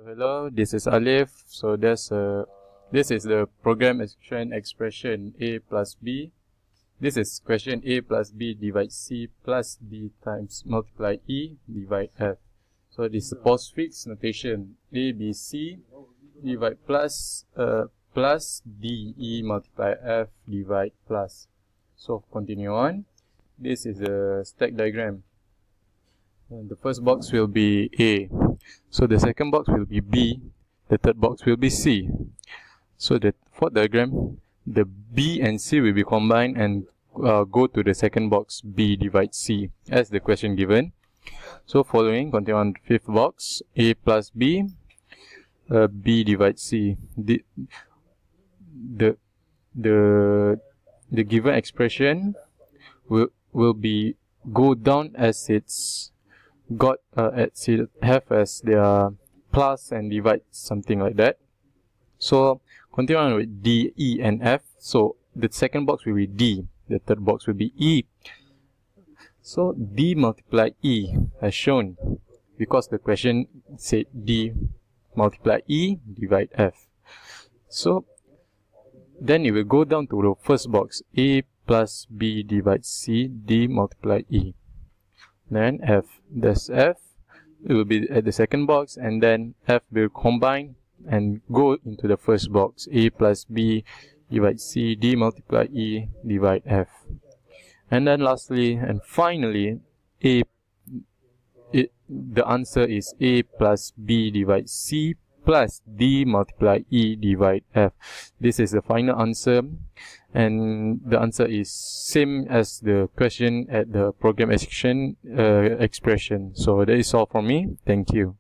Hello, this is Alif. So this is the program expression a plus b. This is question a plus b divide c plus d times multiply e divide f. So this is postfix notation a b c divide plus d multiply f divide plus. So continue on. This is a stack diagram. And the first box will be A. So the second box will be B. The third box will be C. So the fourth diagram, the B and C will be combined and go to the second box, B divide C, as the question given. So following, continue on the fifth box, A plus B, B divide C. The given expression will be go down as it's got have as their plus and divide, something like that. So continue on with D, E and F. So the second box will be D, the third box will be E. So D multiply E as shown, because the question said D multiply E divide F. So then it will go down to the first box, A plus B divide C, D multiply E. Then F, that's F, it will be at the second box, and then F will combine and go into the first box, A plus B divide C, D multiply E divide F. And then lastly and finally, the answer is A plus B divide C plus D multiply E divide F. This is the final answer, and the answer is same as the question at the program expression. So that is all from me. Thank you.